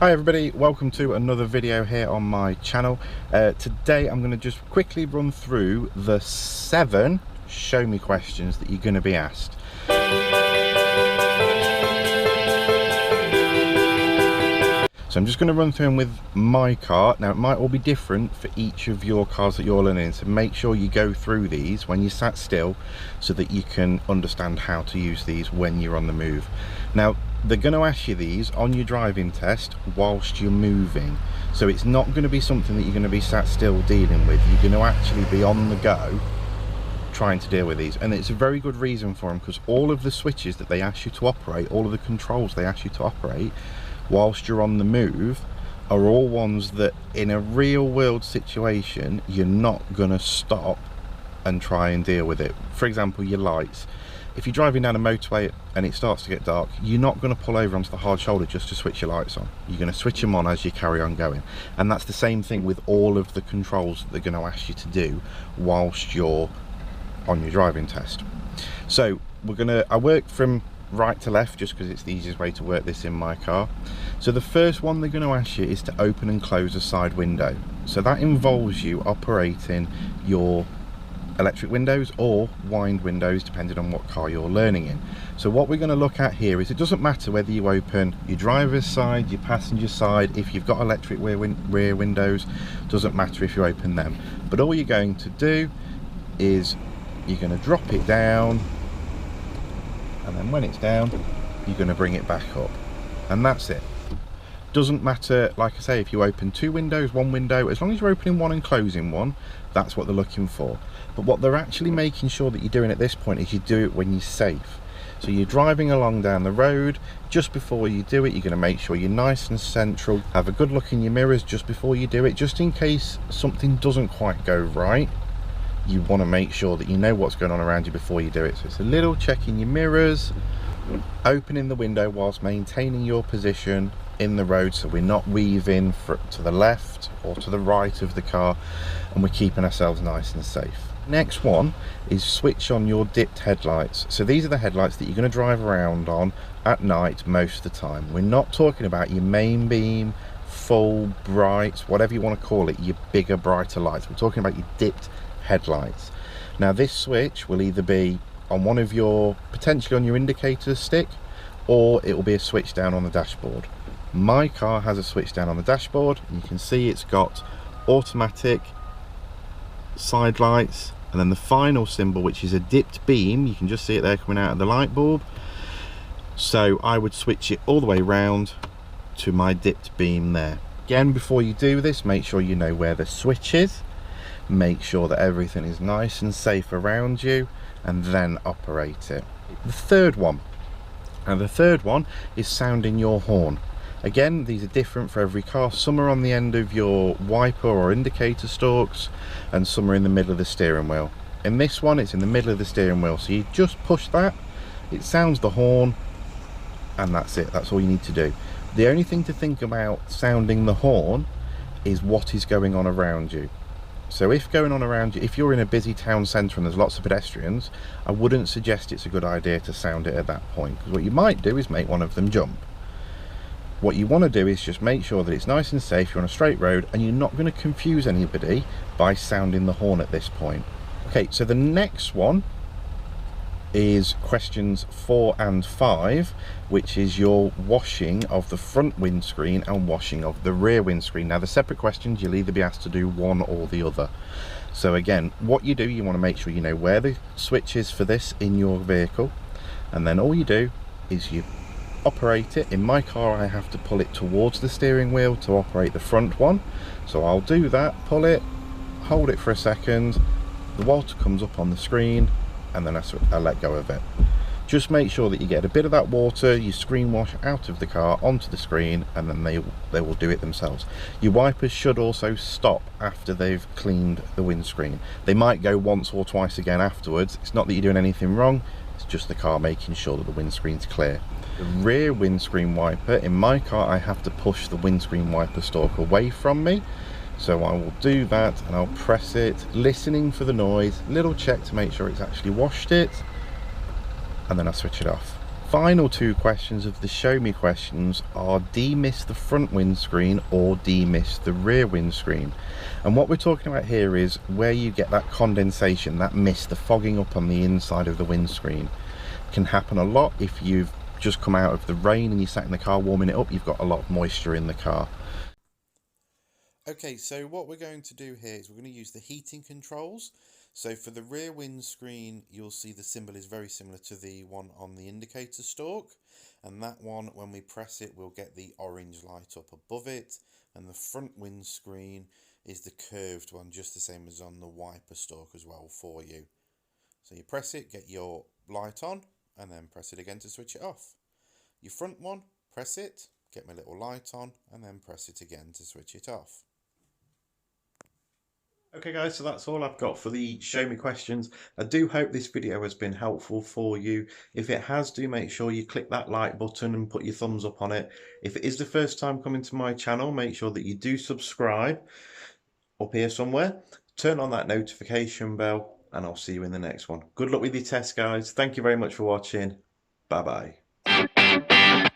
Hi everybody, welcome to another video here on my channel. Today I'm going to just quickly run through the 7 show me questions that you're going to be asked. So I'm just going to run through them with my car. Now it might all be different for each of your cars that you're learning, so make sure you go through these when you're sat still so that you can understand how to use these when you're on the move. Now they're going to ask you these on your driving test whilst you're moving, so it's not going to be something that you're going to be sat still dealing with. You're going to actually be on the go trying to deal with these, and it's a very good reason for them, because all of the switches that they ask you to operate, all of the controls they ask you to operate whilst you're on the move, are all ones that in a real world situation you're not going to stop and try and deal with it. For example, your lights. If you're driving down a motorway and it starts to get dark, you're not going to pull over onto the hard shoulder just to switch your lights on. You're going to switch them on as you carry on going. And that's the same thing with all of the controls that they're going to ask you to do whilst you're on your driving test. So I work from right to left just because it's the easiest way to work this in my car. So the first one they're going to ask you is to open and close a side window. So that involves you operating your electric windows or wind windows depending on what car you're learning in. So what we're going to look at here is, it doesn't matter whether you open your driver's side, your passenger side, if you've got electric rear windows, doesn't matter if you open them, but all you're going to do is you're going to drop it down, and then when it's down you're going to bring it back up, and that's it. Doesn't matter, like I say, if you open 2 windows, 1 window, as long as you're opening one and closing one, that's what they're looking for. But what they're actually making sure that you're doing at this point is you do it when you're safe. So you're driving along down the road, just before you do it you're going to make sure you're nice and central, have a good look in your mirrors just before you do it, just in case something doesn't quite go right. You want to make sure that you know what's going on around you before you do it. So it's a little check in your mirrors, opening the window whilst maintaining your position in the road, so we're not weaving to the left or to the right of the car, and we're keeping ourselves nice and safe. Next one is switch on your dipped headlights. So these are the headlights that you're going to drive around on at night most of the time. We're not talking about your main beam, full, bright, whatever you want to call it, your bigger, brighter lights. We're talking about your dipped headlights. Now this switch will either be on one of your, potentially on your indicator stick, or it will be a switch down on the dashboard. My car has a switch down on the dashboard, and you can see it's got automatic side lights, and then the final symbol, which is a dipped beam. You can just see it there coming out of the light bulb. So I would switch it all the way round to my dipped beam there. Again, before you do this, make sure you know where the switch is, make sure that everything is nice and safe around you, and then operate it. The third one, and the third one is sounding your horn. Again, these are different for every car. Some are on the end of your wiper or indicator stalks, and some are in the middle of the steering wheel. In this one, it's in the middle of the steering wheel, so you just push that, it sounds the horn, and that's it. That's all you need to do. The only thing to think about sounding the horn is what is going on around you. So if going on around you, if you're in a busy town centre and there's lots of pedestrians, I wouldn't suggest it's a good idea to sound it at that point, because what you might do is make one of them jump. What you want to do is just make sure that it's nice and safe, you're on a straight road, and you're not going to confuse anybody by sounding the horn at this point. Okay, so the next one is questions 4 and 5, which is your washing of the front windscreen and washing of the rear windscreen. Now the separate questions, you'll either be asked to do one or the other. So again, what you do, you want to make sure you know where the switch is for this in your vehicle, and then all you do is you operate it. In my car I have to pull it towards the steering wheel to operate the front one, so I'll do that, pull it, hold it for a second, the water comes up on the screen, and then I let go of it. Just make sure that you get a bit of that water, you screen wash out of the car onto the screen, and then they will do it themselves. Your wipers should also stop after they've cleaned the windscreen. They might go once or twice again afterwards. It's not that you're doing anything wrong, it's just the car making sure that the windscreen's clear. The rear windscreen wiper, in my car I have to push the windscreen wiper stalk away from me, so I will do that and I'll press it, listening for the noise, little check to make sure it's actually washed it, and then I switch it off. final two questions of the show me questions are demist the front windscreen or demist the rear windscreen. And what we're talking about here is where you get that condensation, that mist, the fogging up on the inside of the windscreen. It can happen a lot if you've just come out of the rain and you sat in the car warming it up. You've got a lot of moisture in the car. Okay, so what we're going to do here is we're going to use the heating controls. So for the rear windscreen, you'll see the symbol is very similar to the one on the indicator stalk. And that one, when we press it, we'll get the orange light up above it. And the front windscreen is the curved one, just the same as on the wiper stalk as well for you. So you press it, get your light on, and then press it again to switch it off. Your front one, press it, get my little light on, and then press it again to switch it off. Okay guys, so that's all I've got for the show me questions. I do hope this video has been helpful for you. If it has, do make sure you click that like button and put your thumbs up on it. If it is the first time coming to my channel, make sure that you do subscribe up here somewhere. Turn on that notification bell and I'll see you in the next one. Good luck with your test guys. Thank you very much for watching. Bye bye.